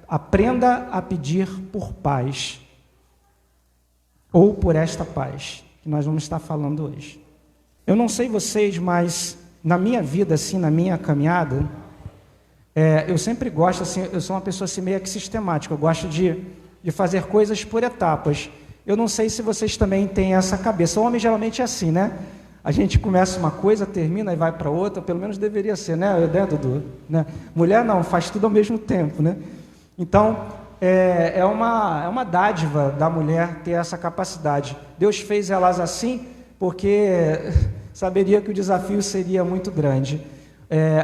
aprenda a pedir por paz, ou por esta paz, que nós vamos estar falando hoje. Eu não sei vocês, mas na minha vida, assim, na minha caminhada, eu sempre gosto, assim, eu sou uma pessoa assim, meio que sistemática, eu gosto de fazer coisas por etapas. Eu não sei se vocês também têm essa cabeça. O homem geralmente é assim, né? A gente começa uma coisa, termina e vai para outra, pelo menos deveria ser, né, Dudu? Né? Mulher não, faz tudo ao mesmo tempo, né? Então, é uma dádiva da mulher ter essa capacidade. Deus fez elas assim porque saberia que o desafio seria muito grande.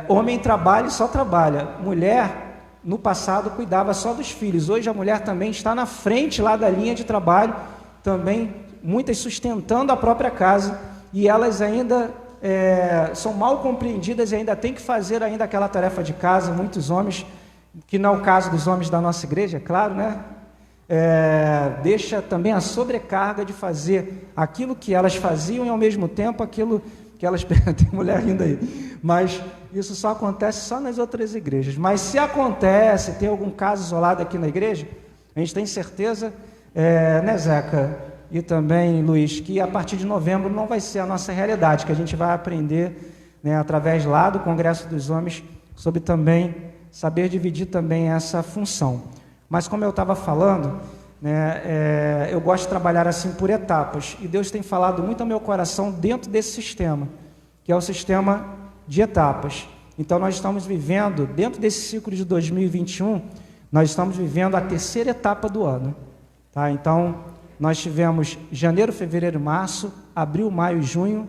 Homem trabalha e só trabalha. Mulher, no passado, cuidava só dos filhos. Hoje a mulher também está na frente lá da linha de trabalho, também muitas sustentando a própria casa, e elas ainda são mal compreendidas e ainda têm que fazer ainda aquela tarefa de casa. Muitos homens, que não é o caso dos homens da nossa igreja, é claro, né? Deixa também a sobrecarga de fazer aquilo que elas faziam e ao mesmo tempo aquilo que elas... Tem mulher rindo aí, mas isso só acontece só nas outras igrejas. Mas se acontece, tem algum caso isolado aqui na igreja, a gente tem certeza, né, Zeca e também Luiz, que a partir de novembro não vai ser a nossa realidade, que a gente vai aprender, né, através lá do Congresso dos Homens, sobre também saber dividir também essa função. Mas como eu estava falando, né, eu gosto de trabalhar assim por etapas, e Deus tem falado muito ao meu coração dentro desse sistema, que é o sistema de etapas. Então nós estamos vivendo, dentro desse ciclo de 2021, nós estamos vivendo a terceira etapa do ano. Tá? Então nós tivemos janeiro, fevereiro, março, abril, maio, junho,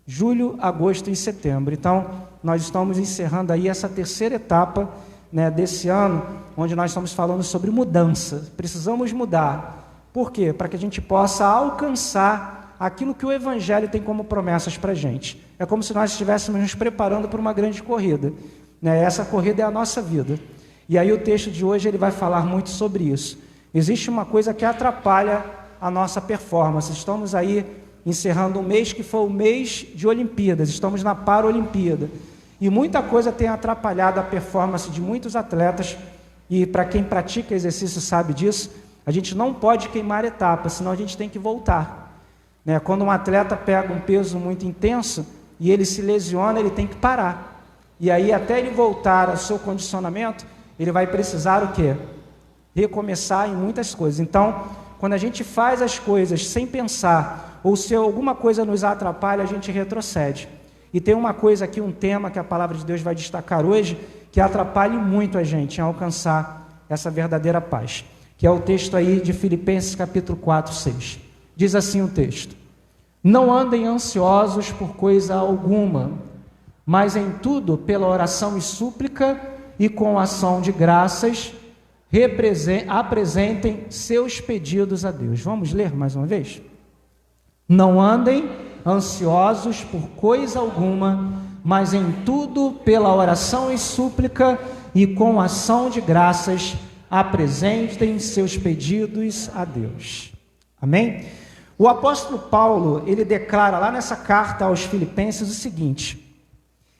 julho, agosto e setembro. Então nós estamos encerrando aí essa terceira etapa, né, desse ano, onde nós estamos falando sobre mudança. Precisamos mudar. Por quê? Para que a gente possa alcançar aquilo que o Evangelho tem como promessas para a gente. É como se nós estivéssemos nos preparando para uma grande corrida, né? Essa corrida é a nossa vida. E aí o texto de hoje ele vai falar muito sobre isso. Existe uma coisa que atrapalha a nossa performance. Estamos aí encerrando um mês que foi o mês de Olimpíadas. Estamos na Paralimpíada. E muita coisa tem atrapalhado a performance de muitos atletas, e para quem pratica exercício sabe disso. A gente não pode queimar etapas, senão a gente tem que voltar, né? Quando um atleta pega um peso muito intenso e ele se lesiona, ele tem que parar. E aí, até ele voltar ao seu condicionamento, ele vai precisar o quê? Recomeçar em muitas coisas. Então, quando a gente faz as coisas sem pensar, ou se alguma coisa nos atrapalha, a gente retrocede. E tem uma coisa aqui, um tema que a palavra de Deus vai destacar hoje, que atrapalha muito a gente em alcançar essa verdadeira paz, que é o texto aí de Filipenses capítulo 4, 6. Diz assim o texto: não andem ansiosos por coisa alguma, mas em tudo, pela oração e súplica e com ação de graças, apresentem seus pedidos a Deus. Vamos ler mais uma vez? Não andem ansiosos por coisa alguma, mas em tudo, pela oração e súplica e com ação de graças, apresentem seus pedidos a Deus. Amém? O apóstolo Paulo, ele declara lá nessa carta aos Filipenses o seguinte: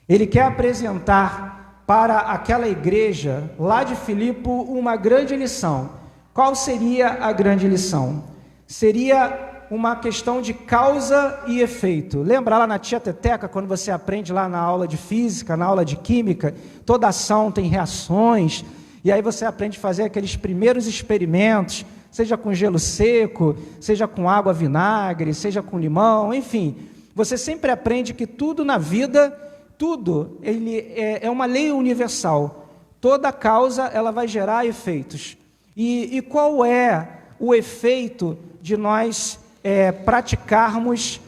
ele quer apresentar para aquela igreja lá de Filipe uma grande lição. Qual seria a grande lição? Seria uma questão de causa e efeito. Lembra lá na tia Teteca, quando você aprende lá na aula de física, na aula de química, toda ação tem reações, e aí você aprende a fazer aqueles primeiros experimentos, seja com gelo seco, seja com água, vinagre, seja com limão, enfim. Você sempre aprende que tudo na vida, tudo, ele é uma lei universal. Toda causa, ela vai gerar efeitos. E qual é o efeito de nós praticarmos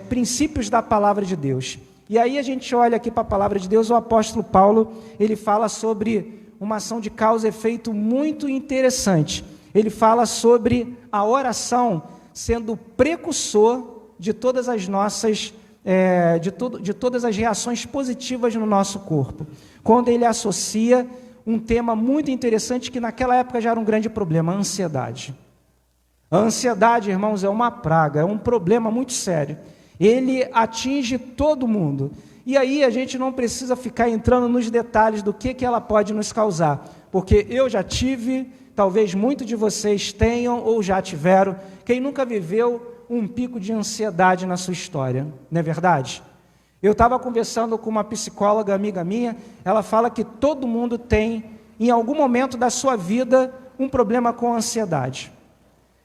princípios da palavra de Deus? E aí a gente olha aqui para a palavra de Deus, o apóstolo Paulo, ele fala sobre uma ação de causa e efeito muito interessante. Ele fala sobre a oração sendo precursor de todas as nossas, de todas as reações positivas no nosso corpo. Quando ele associa um tema muito interessante que naquela época já era um grande problema, a ansiedade. A ansiedade, irmãos, é uma praga, é um problema muito sério. Ele atinge todo mundo. E aí a gente não precisa ficar entrando nos detalhes do que ela pode nos causar, porque eu já tive, talvez muitos de vocês tenham ou já tiveram, quem nunca viveu um pico de ansiedade na sua história, não é verdade? Eu estava conversando com uma psicóloga amiga minha, ela fala que todo mundo tem, em algum momento da sua vida, um problema com ansiedade.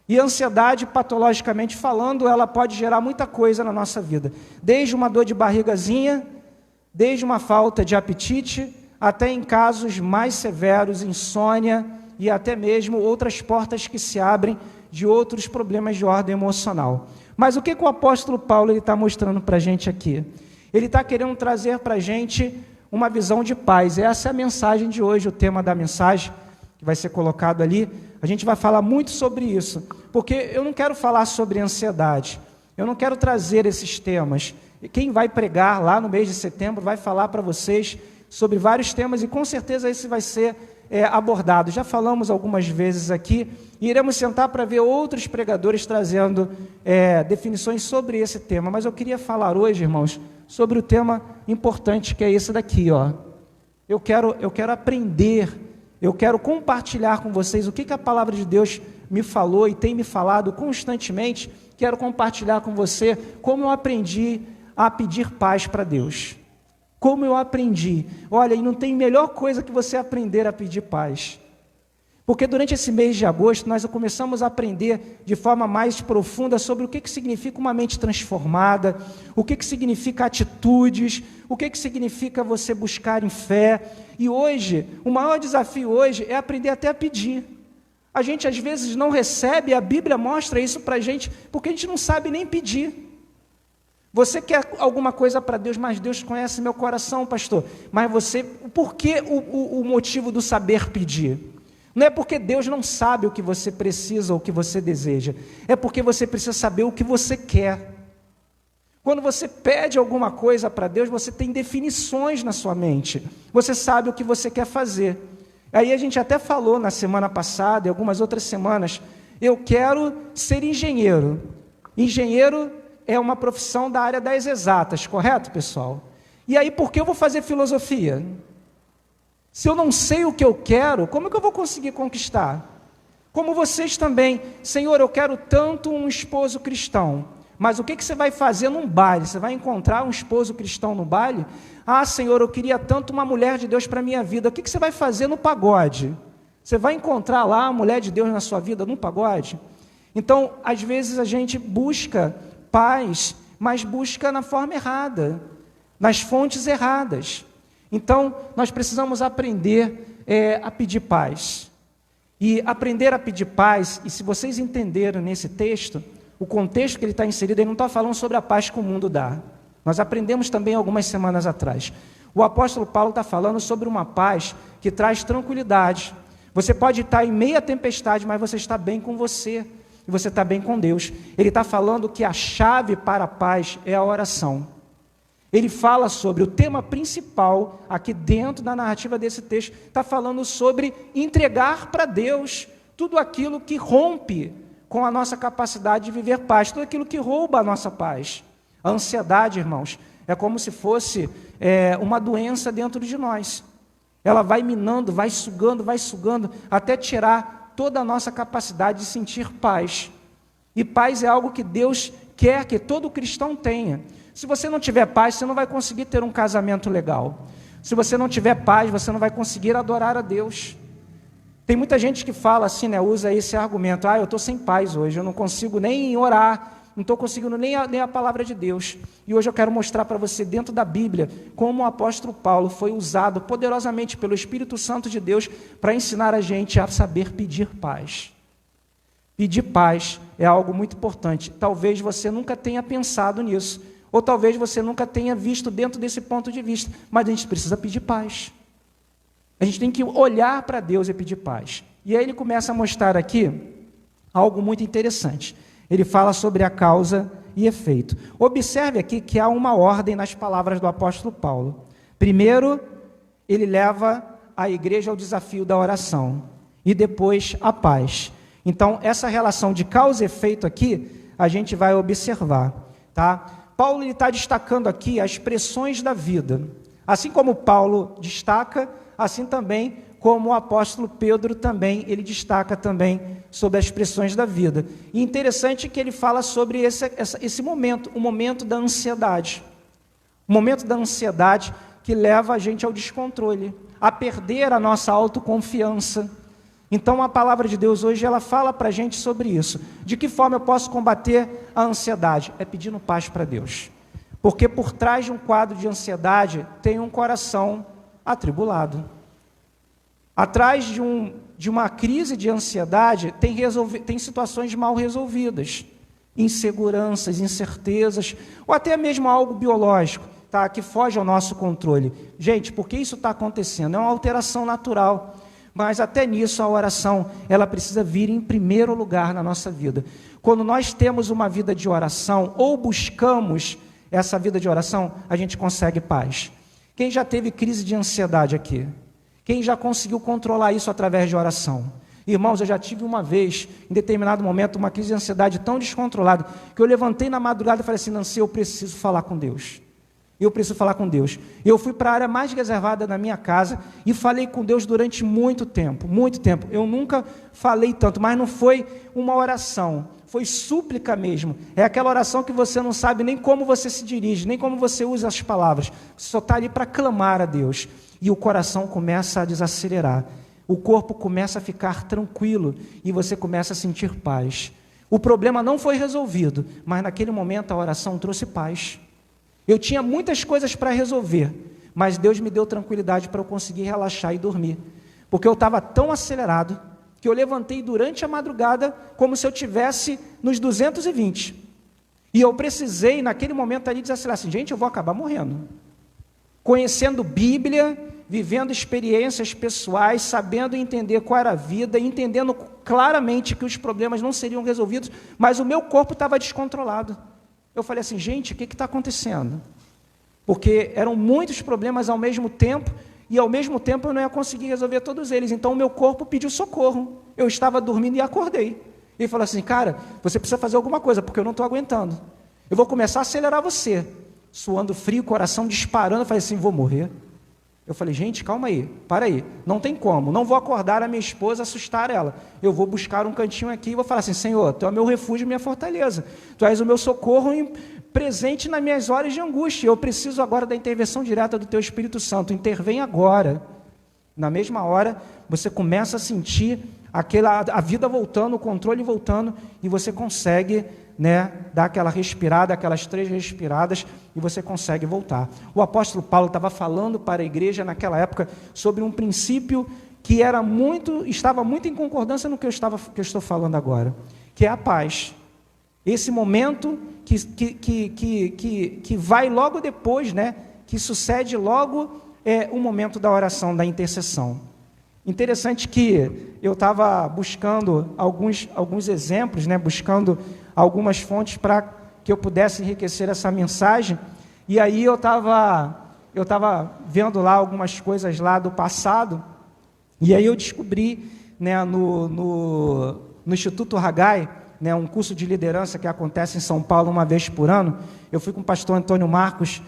E a ansiedade, patologicamente falando, ela pode gerar muita coisa na nossa vida. Desde uma dor de barrigazinha, desde uma falta de apetite, até em casos mais severos, insônia e até mesmo outras portas que se abrem de outros problemas de ordem emocional. Mas o que o apóstolo Paulo está mostrando para a gente aqui? Ele está querendo trazer para a gente uma visão de paz. Essa é a mensagem de hoje, o tema da mensagem, que vai ser colocado ali. A gente vai falar muito sobre isso, porque eu não quero falar sobre ansiedade, eu não quero trazer esses temas. Quem vai pregar lá no mês de setembro vai falar para vocês sobre vários temas, e com certeza esse vai ser abordado. Já falamos algumas vezes aqui, e iremos sentar para ver outros pregadores trazendo definições sobre esse tema, mas eu queria falar hoje, irmãos, sobre o tema importante que é esse daqui, ó. Eu quero aprender, eu quero compartilhar com vocês o que a palavra de Deus me falou e tem me falado constantemente. Quero compartilhar com você como eu aprendi a pedir paz para Deus. Como eu aprendi. Olha, e não tem melhor coisa que você aprender a pedir paz. Porque durante esse mês de agosto, nós começamos a aprender de forma mais profunda sobre o que significa uma mente transformada, o que significa atitudes, o que significa você buscar em fé. E hoje, o maior desafio hoje é aprender até a pedir. A gente às vezes não recebe, a Bíblia mostra isso para a gente, porque a gente não sabe nem pedir. Você quer alguma coisa para Deus, mas Deus conhece meu coração, pastor. Mas você, por que o motivo do saber pedir? Não é porque Deus não sabe o que você precisa ou o que você deseja. É porque você precisa saber o que você quer. Quando você pede alguma coisa para Deus, você tem definições na sua mente. Você sabe o que você quer fazer. Aí a gente até falou na semana passada e algumas outras semanas, eu quero ser engenheiro. Engenheiro é uma profissão da área das exatas, correto, pessoal? E aí, por que eu vou fazer filosofia? Se eu não sei o que eu quero, como é que eu vou conseguir conquistar? Como vocês também, Senhor, eu quero tanto um esposo cristão, mas o que você vai fazer num baile? Você vai encontrar um esposo cristão no baile? Ah, Senhor, eu queria tanto uma mulher de Deus para a minha vida, o que você vai fazer no pagode? Você vai encontrar lá a mulher de Deus na sua vida no pagode? Então, às vezes a gente busca paz, mas busca na forma errada, nas fontes erradas. Então, nós precisamos aprender a pedir paz. E aprender a pedir paz, e se vocês entenderam nesse texto, o contexto que ele está inserido, ele não está falando sobre a paz que o mundo dá. Nós aprendemos também algumas semanas atrás. O apóstolo Paulo está falando sobre uma paz que traz tranquilidade. Você pode estar em meia tempestade, mas você está bem com você, e você está bem com Deus. Ele está falando que a chave para a paz é a oração. Ele fala sobre o tema principal, aqui dentro da narrativa desse texto, está falando sobre entregar para Deus tudo aquilo que rompe com a nossa capacidade de viver paz, tudo aquilo que rouba a nossa paz. A ansiedade, irmãos, é como se fosse uma doença dentro de nós. Ela vai minando, vai sugando, até tirar toda a nossa capacidade de sentir paz. E paz é algo que Deus quer que todo cristão tenha. Se você não tiver paz, você não vai conseguir ter um casamento legal. Se você não tiver paz, você não vai conseguir adorar a Deus. Tem muita gente que fala assim, né, usa esse argumento, eu estou sem paz hoje, eu não consigo nem orar, não estou conseguindo nem a palavra de Deus. E hoje eu quero mostrar para você, dentro da Bíblia, como o apóstolo Paulo foi usado poderosamente pelo Espírito Santo de Deus para ensinar a gente a saber pedir paz. Pedir paz é algo muito importante. Talvez você nunca tenha pensado nisso, ou talvez você nunca tenha visto dentro desse ponto de vista, mas a gente precisa pedir paz. A gente tem que olhar para Deus e pedir paz. E aí ele começa a mostrar aqui algo muito interessante. Ele fala sobre a causa e efeito. Observe aqui que há uma ordem nas palavras do apóstolo Paulo. Primeiro, ele leva a igreja ao desafio da oração, e depois a paz. Então, essa relação de causa e efeito aqui, a gente vai observar, tá? Paulo está destacando aqui as expressões da vida. Assim como Paulo destaca, assim também como o apóstolo Pedro também, ele destaca também sobre as expressões da vida. E interessante que ele fala sobre esse momento, o momento da ansiedade. O momento da ansiedade que leva a gente ao descontrole, a perder a nossa autoconfiança. Então a palavra de Deus hoje, ela fala para a gente sobre isso. De que forma eu posso combater a ansiedade? É pedindo paz para Deus. Porque por trás de um quadro de ansiedade, tem um coração atribulado. Atrás de uma crise de ansiedade, tem situações mal resolvidas, inseguranças, incertezas, ou até mesmo algo biológico, tá, que foge ao nosso controle. Gente, por que isso está acontecendo? É uma alteração natural, mas até nisso a oração, ela precisa vir em primeiro lugar na nossa vida. Quando nós temos uma vida de oração, ou buscamos essa vida de oração, a gente consegue paz. Quem já teve crise de ansiedade aqui? Quem já conseguiu controlar isso através de oração? Irmãos, eu já tive uma vez, em determinado momento, uma crise de ansiedade tão descontrolada, que eu levantei na madrugada e falei assim, Nancy, eu preciso falar com Deus. Eu preciso falar com Deus. Eu fui para a área mais reservada da minha casa e falei com Deus durante muito tempo, muito tempo. Eu nunca falei tanto, mas não foi uma oração, foi súplica mesmo. É aquela oração que você não sabe nem como você se dirige, nem como você usa as palavras. Você só está ali para clamar a Deus. E o coração começa a desacelerar, o corpo começa a ficar tranquilo e você começa a sentir paz. O problema não foi resolvido, mas naquele momento a oração trouxe paz. Eu tinha muitas coisas para resolver, mas Deus me deu tranquilidade para eu conseguir relaxar e dormir, porque eu estava tão acelerado que eu levantei durante a madrugada como se eu estivesse nos 220. E eu precisei, naquele momento ali, desacelerar assim, gente, eu vou acabar morrendo. Conhecendo Bíblia, vivendo experiências pessoais, sabendo entender qual era a vida, entendendo claramente que os problemas não seriam resolvidos, mas o meu corpo estava descontrolado. Eu falei assim, gente, o que está acontecendo? Porque eram muitos problemas ao mesmo tempo, e ao mesmo tempo eu não ia conseguir resolver todos eles, então o meu corpo pediu socorro. Eu estava dormindo e acordei. Ele falou assim, cara, você precisa fazer alguma coisa, porque eu não estou aguentando. Eu vou começar a acelerar você. Suando frio, coração disparando, eu falei assim, vou morrer. Eu falei, gente, calma aí, para aí, não tem como, não vou acordar a minha esposa, assustar ela, eu vou buscar um cantinho aqui e vou falar assim, Senhor, Tu é meu refúgio e minha fortaleza, Tu és o meu socorro presente nas minhas horas de angústia, eu preciso agora da intervenção direta do Teu Espírito Santo, intervém agora. Na mesma hora, você começa a sentir a vida voltando, o controle voltando, e você consegue, dar aquela respirada, aquelas 3 respiradas, e você consegue voltar. O apóstolo Paulo estava falando para a igreja naquela época sobre um princípio que estava muito em concordância no que eu estou falando agora, que é a paz. Esse momento que vai logo depois, que sucede logo, é o momento da oração, da intercessão. Interessante que eu estava buscando alguns exemplos, buscando algumas fontes para que eu pudesse enriquecer essa mensagem, e aí eu estava vendo lá algumas coisas lá do passado, e aí eu descobri, no Instituto Haggai, um curso de liderança que acontece em São Paulo uma vez por ano. Eu fui com o pastor Antônio Marcos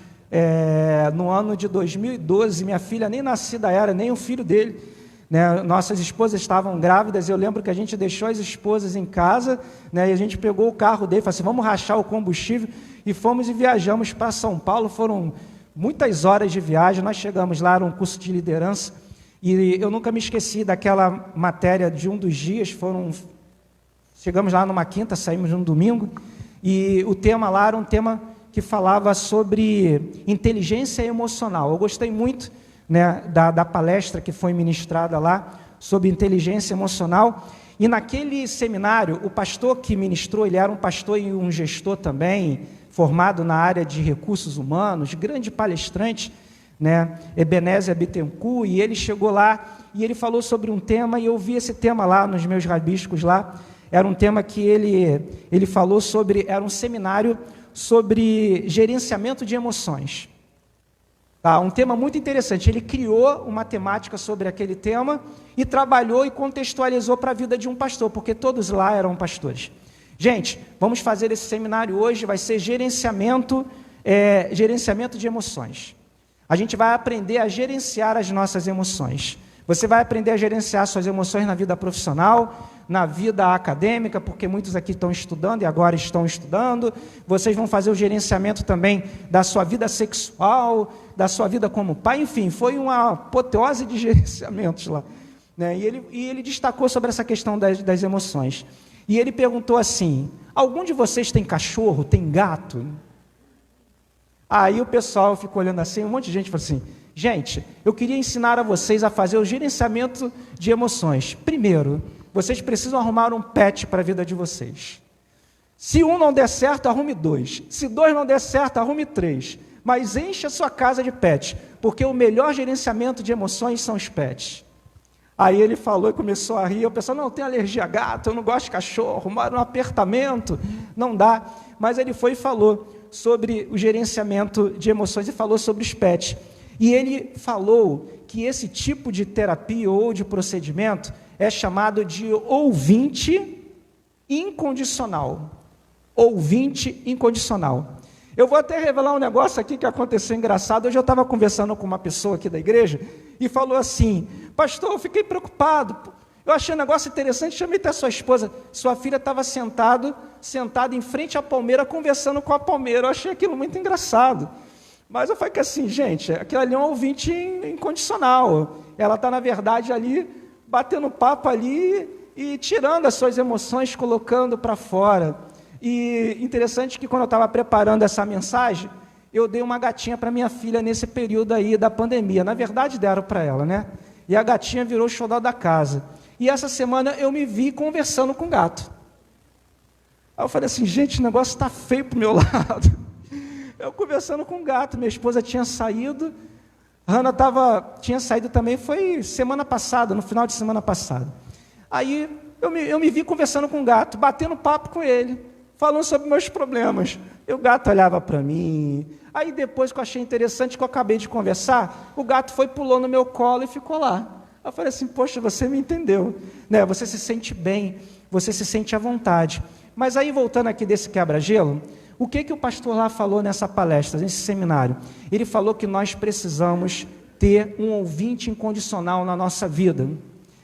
no ano de 2012, minha filha nem nascida era, nem o filho dele, nossas esposas estavam grávidas. Eu lembro que a gente deixou as esposas em casa, e a gente pegou o carro dele e falou assim, vamos rachar o combustível, e fomos e viajamos para São Paulo. Foram muitas horas de viagem, nós chegamos lá, era um curso de liderança, e eu nunca me esqueci daquela matéria de um dos dias. Chegamos lá numa quinta, saímos num domingo, e o tema lá era um tema que falava sobre inteligência emocional. Eu gostei muito da palestra que foi ministrada lá, sobre inteligência emocional, e naquele seminário, o pastor que ministrou, ele era um pastor e um gestor também, formado na área de recursos humanos, grande palestrante, Ebenezer Bittencourt, e ele chegou lá, e ele falou sobre um tema, e eu vi esse tema lá nos meus rabiscos lá. Era um tema que ele falou sobre, era um seminário sobre gerenciamento de emoções. Um tema muito interessante. Ele criou uma temática sobre aquele tema e trabalhou e contextualizou para a vida de um pastor, porque todos lá eram pastores. Gente, vamos fazer esse seminário hoje, vai ser gerenciamento gerenciamento de emoções. A gente vai aprender a gerenciar as nossas emoções. Você vai aprender a gerenciar suas emoções na vida profissional, na vida acadêmica, porque muitos aqui estão estudando e agora estão estudando. Vocês vão fazer o gerenciamento também da sua vida sexual, da sua vida como pai. Enfim, foi uma apoteose de gerenciamentos lá, né? E ele destacou sobre essa questão das emoções. E ele perguntou assim: algum de vocês tem cachorro, tem gato? Aí o pessoal ficou olhando assim, um monte de gente falou assim: gente, eu queria ensinar a vocês a fazer o gerenciamento de emoções. Primeiro, vocês precisam arrumar um pet para a vida de vocês. Se um não der certo, arrume 2. Se 2 não der certo, arrume 3. Mas encha a sua casa de pets, porque o melhor gerenciamento de emoções são os pets. Aí ele falou e começou a rir. O pessoal: não, eu tenho alergia a gato, eu não gosto de cachorro, moro num apartamento, não dá. Mas ele foi e falou sobre o gerenciamento de emoções e falou sobre os pets. E ele falou que esse tipo de terapia ou de procedimento é chamado de ouvinte incondicional. Ouvinte incondicional. Eu vou até revelar um negócio aqui que aconteceu engraçado. Hoje eu estava conversando com uma pessoa aqui da igreja e falou assim: pastor, eu fiquei preocupado, eu achei um negócio interessante, chamei até sua esposa. Sua filha estava sentada em frente à palmeira, conversando com a palmeira. Eu achei aquilo muito engraçado. Mas eu falei que assim, gente, aquilo ali é um ouvinte incondicional. Ela está, na verdade, ali, batendo papo ali e tirando as suas emoções, colocando para fora. E interessante que quando eu estava preparando essa mensagem, eu dei uma gatinha para minha filha nesse período aí da pandemia. Na verdade, deram para ela, né? E a gatinha virou o xodó da casa. E essa semana eu me vi conversando com o gato. Aí eu falei assim: gente, o negócio está feio para o meu lado. Eu conversando com o gato, minha esposa tinha saído, a Hannah tinha saído também, foi semana passada, no final de semana passada. Aí eu me vi conversando com o gato, batendo papo com ele, falando sobre meus problemas. E o gato olhava para mim. Aí depois que eu achei interessante, que eu acabei de conversar, o gato pulou no meu colo e ficou lá. Eu falei assim: poxa, você me entendeu, né? Você se sente bem, você se sente à vontade. Mas aí, voltando aqui desse quebra-gelo, o que o pastor lá falou nessa palestra, nesse seminário? Ele falou que nós precisamos ter um ouvinte incondicional na nossa vida.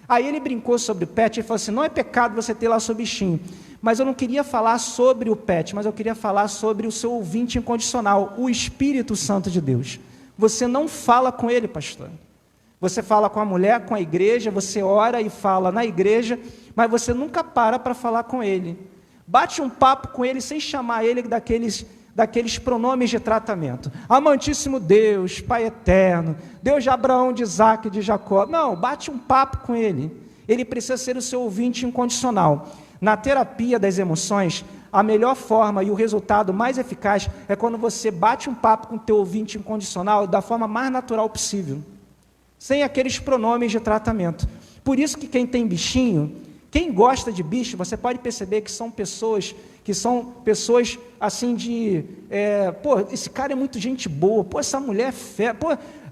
Aí ele brincou sobre o pet, ele falou assim: não é pecado você ter lá seu bichinho, mas eu não queria falar sobre o pet, mas eu queria falar sobre o seu ouvinte incondicional, o Espírito Santo de Deus. Você não fala com ele, pastor. Você fala com a mulher, com a igreja, você ora e fala na igreja, mas você nunca para falar com ele. Bate um papo com ele sem chamar ele daqueles pronomes de tratamento. Amantíssimo Deus, Pai eterno, Deus de Abraão, de Isaac, de Jacó. Não, bate um papo com ele. Ele precisa ser o seu ouvinte incondicional. Na terapia das emoções, a melhor forma e o resultado mais eficaz é quando você bate um papo com o teu ouvinte incondicional da forma mais natural possível, sem aqueles pronomes de tratamento. Por isso que quem tem bichinho, quem gosta de bicho, você pode perceber que são pessoas assim esse cara é muito gente boa, essa mulher é fera,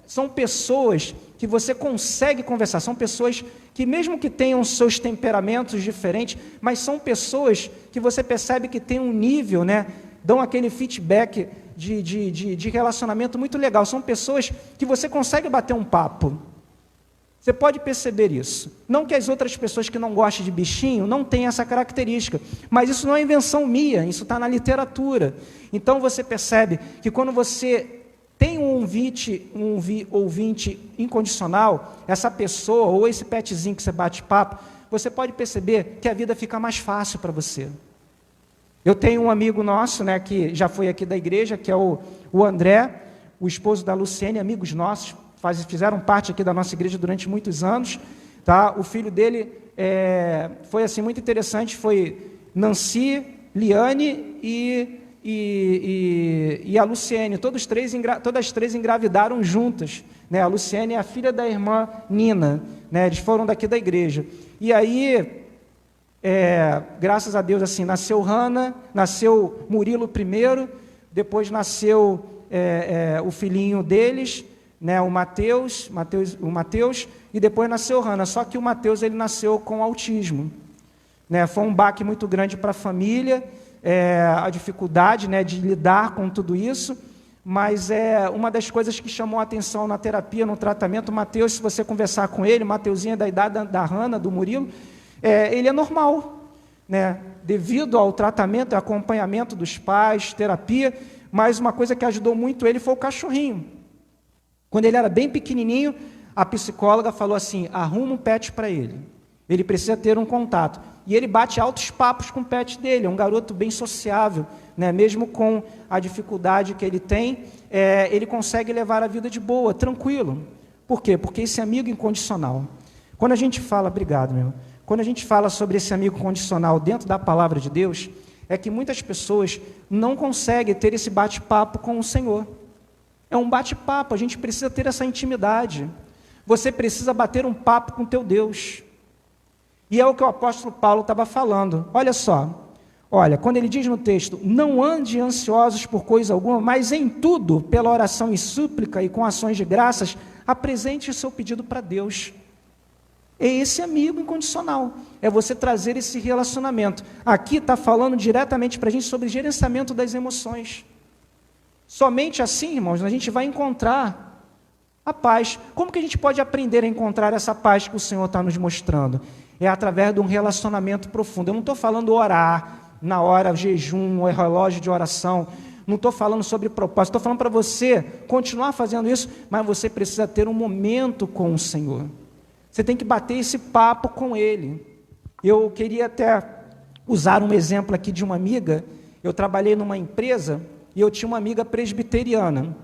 são pessoas que você consegue conversar, são pessoas que mesmo que tenham seus temperamentos diferentes, mas são pessoas que você percebe que tem um nível, né, dão aquele feedback de relacionamento muito legal, são pessoas que você consegue bater um papo. Você pode perceber isso. Não que as outras pessoas que não gostam de bichinho não tenham essa característica, mas isso não é invenção minha, isso está na literatura. Então você percebe que quando você tem um ouvinte incondicional, essa pessoa ou esse petzinho que você bate papo, você pode perceber que a vida fica mais fácil para você. Eu tenho um amigo nosso, né, que já foi aqui da igreja, que é o André, o esposo da Luciene, amigos nossos, fizeram parte aqui da nossa igreja durante muitos anos, tá? O filho dele foi assim muito interessante, foi Nancy, Liane e a Luciene, todas as três engravidaram juntas, né? A Luciene é a filha da irmã Nina, né? Eles foram daqui da igreja, e aí, graças a Deus, assim, nasceu Hannah, nasceu Murilo primeiro, depois nasceu o filhinho deles, né, o Mateus, e depois nasceu Hannah, só que o Mateus ele nasceu com autismo, né, foi um baque muito grande para a família, a dificuldade, né, de lidar com tudo isso, mas é uma das coisas que chamou a atenção na terapia, no tratamento. Mateus, se você conversar com ele, Mateuzinho é da idade da Hannah, do Murilo, ele é normal, né? Devido ao tratamento e acompanhamento dos pais, terapia, mas uma coisa que ajudou muito ele foi o cachorrinho. Quando ele era bem pequenininho, a psicóloga falou assim, arruma um pet para ele precisa ter um contato. E ele bate altos papos com o pet dele, é um garoto bem sociável, né? Mesmo com a dificuldade que ele tem, ele consegue levar a vida de boa, tranquilo. Por quê? Porque esse amigo incondicional, quando a gente fala, obrigado, meu, quando a gente fala sobre esse amigo condicional dentro da palavra de Deus, é que muitas pessoas não conseguem ter esse bate-papo com o Senhor. É um bate-papo, a gente precisa ter essa intimidade. Você precisa bater um papo com teu Deus. E é o que o apóstolo Paulo estava falando. Olha só, quando ele diz no texto, não ande ansiosos por coisa alguma, mas em tudo, pela oração e súplica e com ações de graças, apresente o seu pedido para Deus. É esse amigo incondicional, é você trazer esse relacionamento. Aqui está falando diretamente para a gente sobre gerenciamento das emoções. Somente assim, irmãos, a gente vai encontrar a paz. Como que a gente pode aprender a encontrar essa paz que o Senhor está nos mostrando? É através de um relacionamento profundo. Eu não estou falando orar na hora, jejum, ou relógio de oração. Não estou falando sobre propósito. Estou falando para você continuar fazendo isso, mas você precisa ter um momento com o Senhor. Você tem que bater esse papo com Ele. Eu queria até usar um exemplo aqui de uma amiga. Eu trabalhei numa empresa e eu tinha uma amiga presbiteriana,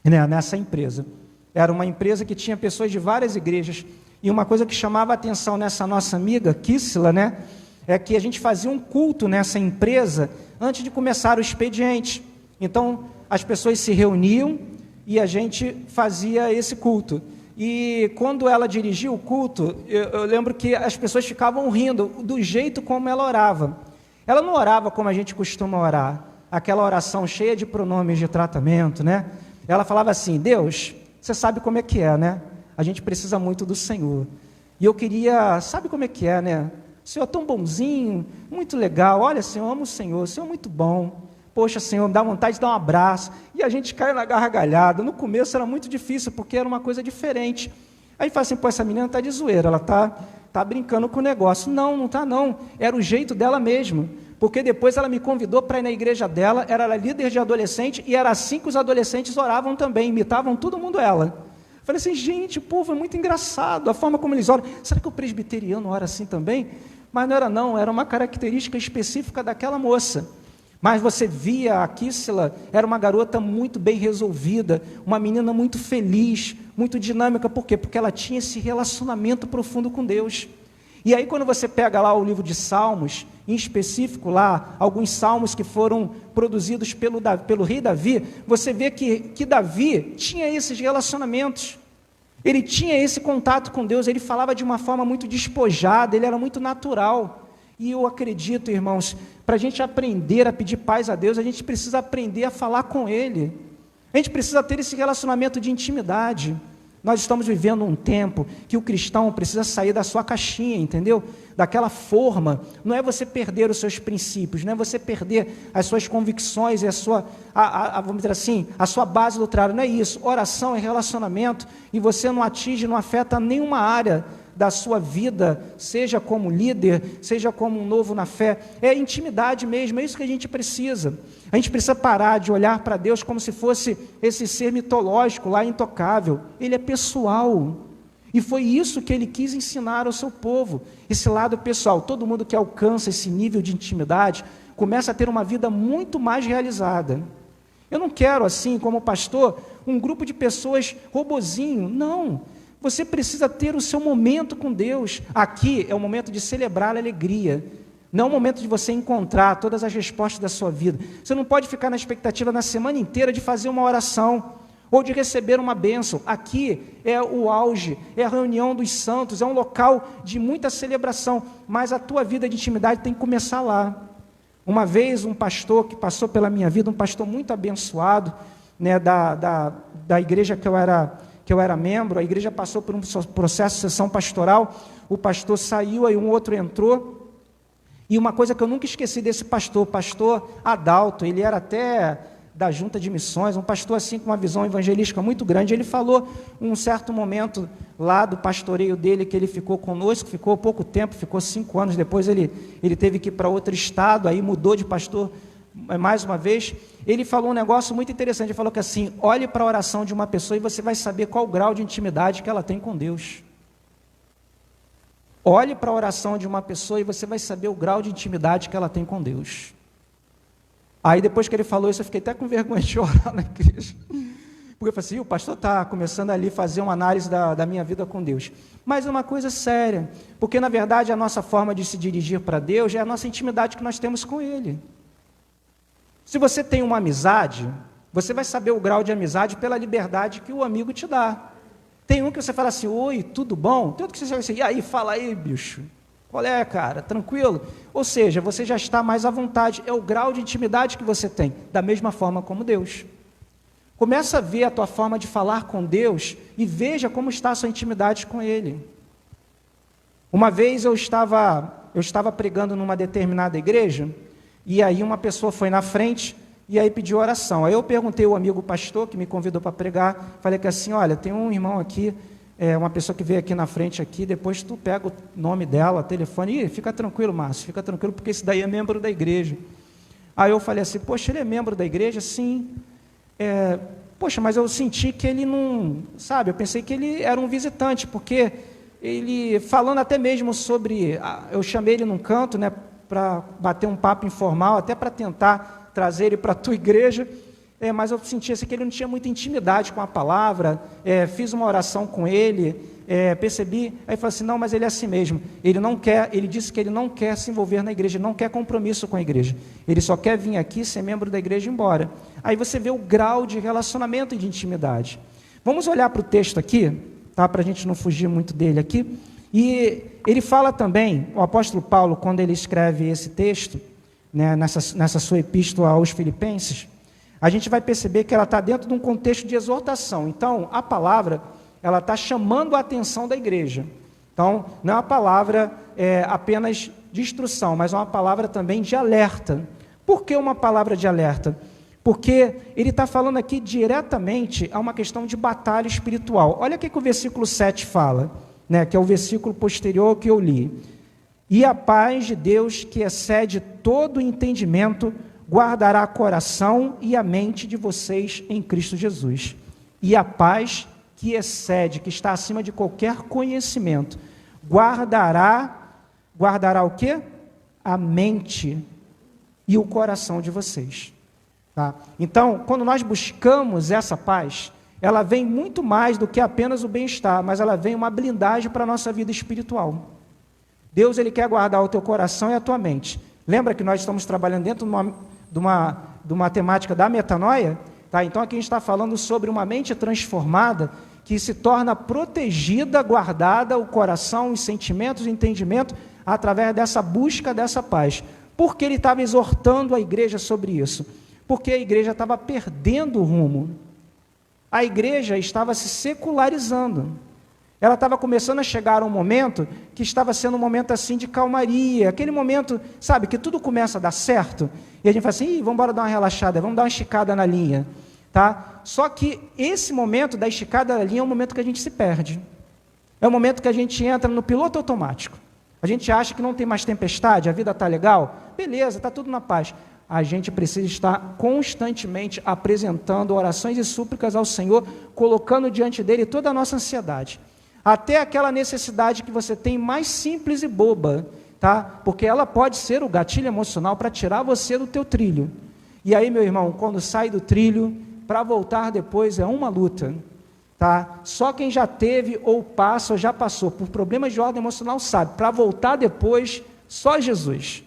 né, nessa empresa. Era uma empresa que tinha pessoas de várias igrejas. E uma coisa que chamava a atenção nessa nossa amiga, Kissila, né, é que a gente fazia um culto nessa empresa antes de começar o expediente. Então, as pessoas se reuniam e a gente fazia esse culto. E quando ela dirigia o culto, eu lembro que as pessoas ficavam rindo do jeito como ela orava. Ela não orava como a gente costuma orar, aquela oração cheia de pronomes de tratamento, né? Ela falava assim, Deus, você sabe como é que é, né? A gente precisa muito do Senhor. E eu queria, sabe como é que é, né? O Senhor é tão bonzinho, muito legal. Olha, Senhor, eu amo o Senhor é muito bom. Poxa, Senhor, me dá vontade de dar um abraço. E a gente cai na gargalhada. No começo era muito difícil, porque era uma coisa diferente. Aí fala assim, pô, essa menina está de zoeira, ela tá brincando com o negócio. Não, não está não. Era o jeito dela mesmo. Porque depois ela me convidou para ir na igreja dela, era líder de adolescente, e era assim que os adolescentes oravam também, imitavam todo mundo ela. Falei assim, gente, o povo é muito engraçado, a forma como eles oram. Será que o presbiteriano ora assim também? Mas não era não, era uma característica específica daquela moça. Mas você via a Kissila, era uma garota muito bem resolvida, uma menina muito feliz, muito dinâmica. Por quê? Porque ela tinha esse relacionamento profundo com Deus. E aí quando você pega lá o livro de Salmos, em específico lá, alguns salmos que foram produzidos pelo rei Davi, você vê que Davi tinha esses relacionamentos. Ele tinha esse contato com Deus, ele falava de uma forma muito despojada, ele era muito natural. E eu acredito, irmãos, para a gente aprender a pedir paz a Deus, a gente precisa aprender a falar com Ele. A gente precisa ter esse relacionamento de intimidade. Nós estamos vivendo um tempo que o cristão precisa sair da sua caixinha, entendeu? Daquela forma. Não é você perder os seus princípios, não é você perder as suas convicções e vamos dizer assim, a sua base doutrinária. Não é isso. Oração é relacionamento e você não atinge, não afeta nenhuma área da sua vida, seja como líder, seja como um novo na fé. É intimidade mesmo, é isso que a gente precisa. A gente precisa parar de olhar para Deus como se fosse esse ser mitológico lá, intocável. Ele é pessoal. E foi isso que ele quis ensinar ao seu povo, esse lado pessoal. Todo mundo que alcança esse nível de intimidade começa a ter uma vida muito mais realizada. Eu não quero, assim, como pastor, um grupo de pessoas robozinho, não. Você precisa ter o seu momento com Deus. Aqui é o momento de celebrar a alegria. Não é o momento de você encontrar todas as respostas da sua vida. Você não pode ficar na expectativa na semana inteira de fazer uma oração ou de receber uma bênção. Aqui é o auge, é a reunião dos santos, é um local de muita celebração, mas a tua vida de intimidade tem que começar lá. Uma vez um pastor que passou pela minha vida, um pastor muito abençoado, né, da igreja que eu era membro, a igreja passou por um processo de sessão pastoral, o pastor saiu, aí um outro entrou, e uma coisa que eu nunca esqueci desse pastor, o pastor Adalto, ele era até da junta de missões, um pastor assim com uma visão evangelística muito grande. Ele falou um certo momento lá do pastoreio dele, que ele ficou conosco, ficou pouco tempo, ficou 5 anos, depois ele teve que ir para outro estado, aí mudou de pastor mais uma vez. Ele falou um negócio muito interessante, ele falou que assim, olhe para a oração de uma pessoa e você vai saber qual o grau de intimidade que ela tem com Deus. Olhe para a oração de uma pessoa e você vai saber o grau de intimidade que ela tem com Deus. Aí depois que ele falou isso, eu fiquei até com vergonha de orar na igreja. Porque eu falei assim, o pastor está começando ali a fazer uma análise da minha vida com Deus. Mas é uma coisa séria, porque na verdade a nossa forma de se dirigir para Deus é a nossa intimidade que nós temos com Ele. Se você tem uma amizade, você vai saber o grau de amizade pela liberdade que o amigo te dá. Tem um que você fala assim, oi, tudo bom? Tem outro que você fala assim, e aí, fala aí, bicho. Qual é, cara? Tranquilo? Ou seja, você já está mais à vontade. É o grau de intimidade que você tem, da mesma forma como Deus. Começa a ver a tua forma de falar com Deus e veja como está a sua intimidade com Ele. Uma vez eu estava pregando numa determinada igreja, e aí uma pessoa foi na frente e aí pediu oração. Aí eu perguntei ao amigo pastor que me convidou para pregar, falei que assim, olha, tem um irmão aqui, uma pessoa que veio aqui na frente aqui, depois tu pega o nome dela, telefone, e fica tranquilo, Márcio, fica tranquilo, porque esse daí é membro da igreja. Aí eu falei assim, poxa, ele é membro da igreja? Sim. Poxa, mas eu senti que ele não, sabe, eu pensei que ele era um visitante, porque ele, falando até mesmo sobre, eu chamei ele num canto, né, para bater um papo informal, até para tentar trazer ele para a tua igreja, mas eu sentia assim, que ele não tinha muita intimidade com a palavra, fiz uma oração com ele, percebi, aí falei assim, não, mas ele é assim mesmo, ele disse que ele não quer se envolver na igreja, não quer compromisso com a igreja, ele só quer vir aqui, ser membro da igreja e ir embora. Aí você vê o grau de relacionamento e de intimidade. Vamos olhar para o texto aqui, tá, para a gente não fugir muito dele aqui, e ele fala também, o apóstolo Paulo, quando ele escreve esse texto, né, nessa sua epístola aos Filipenses, a gente vai perceber que ela está dentro de um contexto de exortação. Então, a palavra, ela está chamando a atenção da igreja. Então, não é uma palavra apenas de instrução, mas é uma palavra também de alerta. Por que uma palavra de alerta? Porque ele está falando aqui diretamente a uma questão de batalha espiritual. Olha o que o versículo 7 fala, né, que é o versículo posterior que eu li. E a paz de Deus, que excede todo entendimento, guardará o coração e a mente de vocês em Cristo Jesus. E a paz que excede, que está acima de qualquer conhecimento, guardará o quê? A mente e o coração de vocês. Tá? Então, quando nós buscamos essa paz, ela vem muito mais do que apenas o bem-estar, mas ela vem uma blindagem para a nossa vida espiritual. Deus, ele quer guardar o teu coração e a tua mente. Lembra que nós estamos trabalhando dentro de uma temática da metanoia? Tá? Então, aqui a gente está falando sobre uma mente transformada que se torna protegida, guardada, o coração, os sentimentos, o entendimento, através dessa busca dessa paz. Por que ele estava exortando a igreja sobre isso? Porque a igreja estava perdendo o rumo. A igreja estava se secularizando. Ela estava começando a chegar a um momento que estava sendo um momento assim de calmaria, aquele momento, sabe, que tudo começa a dar certo, e a gente fala assim, vamos embora dar uma relaxada, vamos dar uma esticada na linha, tá? Só que esse momento da esticada na linha é um momento que a gente se perde, é o momento que a gente entra no piloto automático, a gente acha que não tem mais tempestade, a vida está legal, beleza, está tudo na paz. A gente precisa estar constantemente apresentando orações e súplicas ao Senhor, colocando diante dele toda a nossa ansiedade, até aquela necessidade que você tem mais simples e boba, tá? Porque ela pode ser o gatilho emocional para tirar você do teu trilho. E aí, meu irmão, quando sai do trilho, para voltar depois é uma luta, tá? Só quem já teve ou passa ou já passou por problemas de ordem emocional sabe, para voltar depois, só Jesus.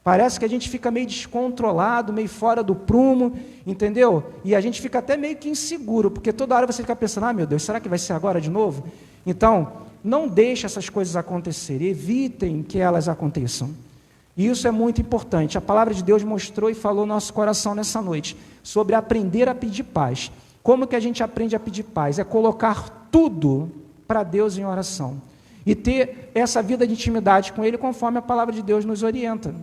Parece que a gente fica meio descontrolado, meio fora do prumo, entendeu? E a gente fica até meio que inseguro, porque toda hora você fica pensando, meu Deus, será que vai ser agora de novo? Então, não deixe essas coisas acontecerem, evitem que elas aconteçam. E isso é muito importante. A palavra de Deus mostrou e falou no nosso coração nessa noite, sobre aprender a pedir paz. Como que a gente aprende a pedir paz? É colocar tudo para Deus em oração. E ter essa vida de intimidade com Ele, conforme a palavra de Deus nos orienta.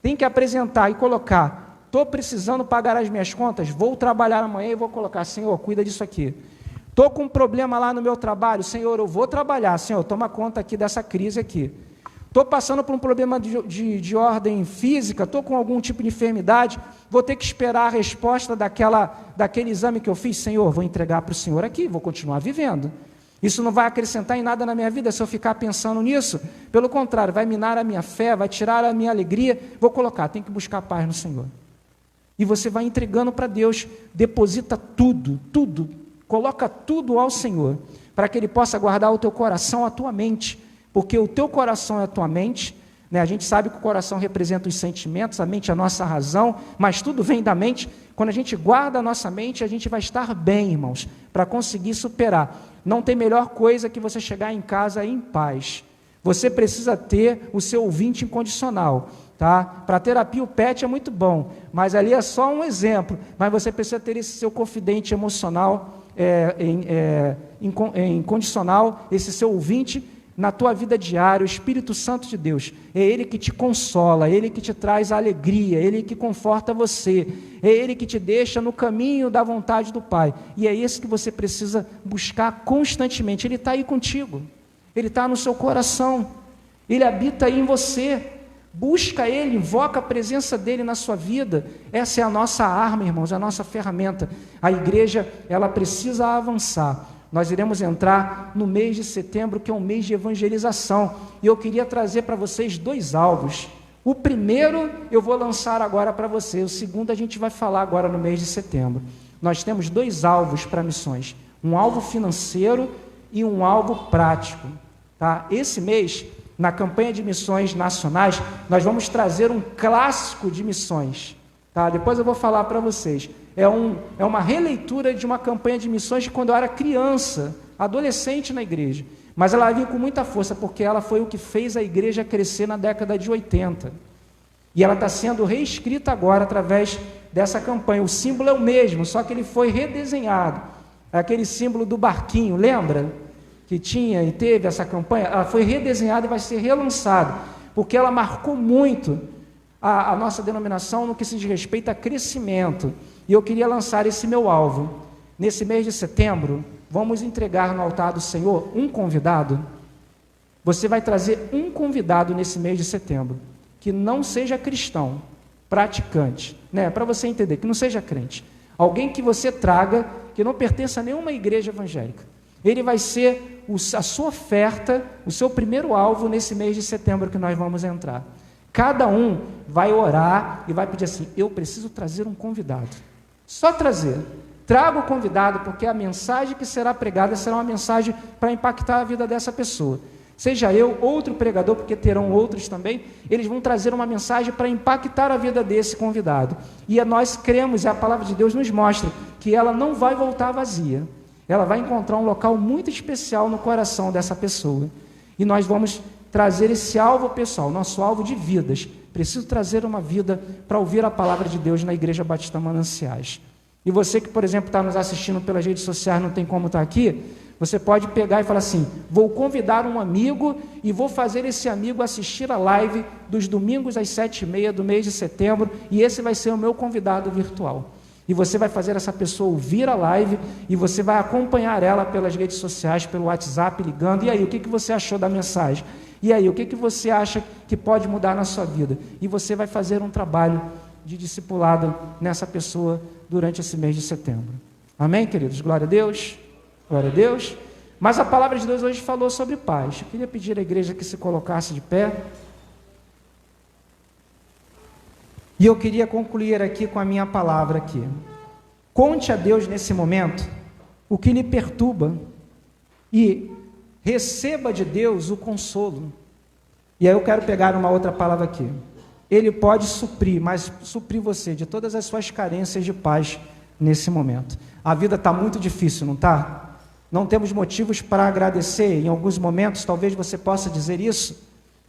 Tem que apresentar e colocar Estou precisando pagar as minhas contas, vou trabalhar amanhã e vou colocar, Senhor, cuida disso aqui. Estou com um problema lá no meu trabalho, Senhor, eu vou trabalhar, Senhor, toma conta aqui dessa crise aqui. Estou passando por um problema de ordem física, estou com algum tipo de enfermidade, vou ter que esperar a resposta daquele exame que eu fiz, Senhor, vou entregar para o Senhor aqui, vou continuar vivendo. Isso não vai acrescentar em nada na minha vida se eu ficar pensando nisso, pelo contrário, vai minar a minha fé, vai tirar a minha alegria, vou colocar, tem que buscar paz no Senhor. E você vai entregando para Deus, deposita tudo, coloca tudo ao Senhor, para que Ele possa guardar o teu coração, a tua mente, porque o teu coração é a tua mente, né? A gente sabe que o coração representa os sentimentos, a mente é a nossa razão, mas tudo vem da mente. Quando a gente guarda a nossa mente, a gente vai estar bem, irmãos, para conseguir superar. Não tem melhor coisa que você chegar em casa em paz. Você precisa ter o seu ouvinte incondicional, tá? Para terapia o PET é muito bom, mas ali é só um exemplo, mas você precisa ter esse seu confidente emocional, incondicional, esse seu ouvinte na tua vida diária, o Espírito Santo de Deus. É Ele que te consola, é Ele que te traz a alegria, é Ele que conforta você, é Ele que te deixa no caminho da vontade do Pai, e é esse que você precisa buscar constantemente. Ele está aí contigo, Ele está no seu coração, Ele habita aí em você. Busca Ele, invoca a presença dEle na sua vida. Essa é a nossa arma, irmãos, a nossa ferramenta. A igreja, ela precisa avançar. Nós iremos entrar no mês de setembro, que é um mês de evangelização, e eu queria trazer para vocês 2 alvos. O primeiro eu vou lançar agora para você, o segundo a gente vai falar agora no mês de setembro. Nós temos 2 alvos para missões, um alvo financeiro e um alvo prático, tá? Esse mês, na campanha de missões nacionais, nós vamos trazer um clássico de missões, tá? Depois eu vou falar para vocês. É uma releitura de uma campanha de missões de quando eu era criança, adolescente na igreja, mas ela vinha com muita força, porque ela foi o que fez a igreja crescer na década de 80, e ela está sendo reescrita agora através dessa campanha. O símbolo é o mesmo, só que ele foi redesenhado, aquele símbolo do barquinho, lembra? Que tinha e teve essa campanha, ela foi redesenhada e vai ser relançada, porque ela marcou muito a nossa denominação no que se diz respeito a crescimento. E eu queria lançar esse meu alvo. Nesse mês de setembro, vamos entregar no altar do Senhor um convidado. Você vai trazer um convidado nesse mês de setembro, que não seja cristão, praticante, né? Para você entender, que não seja crente. Alguém que você traga, que não pertença a nenhuma igreja evangélica. Ele vai ser a sua oferta, o seu primeiro alvo nesse mês de setembro que nós vamos entrar. Cada um vai orar e vai pedir assim: eu preciso trazer um convidado. Só trazer. Traga o convidado, porque a mensagem que será pregada será uma mensagem para impactar a vida dessa pessoa. Seja eu, outro pregador, porque terão outros também, eles vão trazer uma mensagem para impactar a vida desse convidado. E nós cremos, e a palavra de Deus nos mostra, que ela não vai voltar vazia. Ela vai encontrar um local muito especial no coração dessa pessoa. E nós vamos trazer esse alvo pessoal, nosso alvo de vidas. Preciso trazer uma vida para ouvir a palavra de Deus na Igreja Batista Mananciais. E você que, por exemplo, está nos assistindo pelas redes sociais, não tem como estar aqui, você pode pegar e falar assim: vou convidar um amigo e vou fazer esse amigo assistir a live dos domingos às 7h30 do mês de setembro, e esse vai ser o meu convidado virtual. E você vai fazer essa pessoa ouvir a live e você vai acompanhar ela pelas redes sociais, pelo WhatsApp, ligando. E aí, o que você achou da mensagem? E aí, o que você acha que pode mudar na sua vida? E você vai fazer um trabalho de discipulado nessa pessoa durante esse mês de setembro. Amém, queridos? Glória a Deus. Glória a Deus. Mas a palavra de Deus hoje falou sobre paz. Eu queria pedir à igreja que se colocasse de pé. E eu queria concluir aqui com a minha palavra aqui. Conte a Deus nesse momento o que lhe perturba e receba de Deus o consolo. E aí eu quero pegar uma outra palavra aqui. Ele pode suprir, mas suprir você de todas as suas carências de paz nesse momento. A vida está muito difícil, não está? Não temos motivos para agradecer. Em alguns momentos, talvez você possa dizer isso,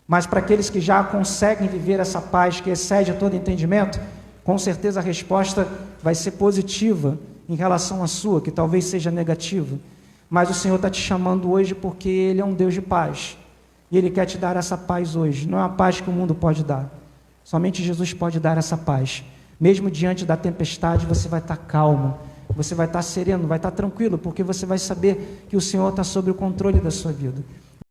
mas para aqueles que já conseguem viver essa paz que excede todo entendimento, com certeza a resposta vai ser positiva em relação à sua, que talvez seja negativa. Mas o Senhor está te chamando hoje porque Ele é um Deus de paz. E Ele quer te dar essa paz hoje. Não é uma paz que o mundo pode dar. Somente Jesus pode dar essa paz. Mesmo diante da tempestade, você vai estar calmo, você vai estar sereno, vai estar tranquilo, porque você vai saber que o Senhor está sob o controle da sua vida.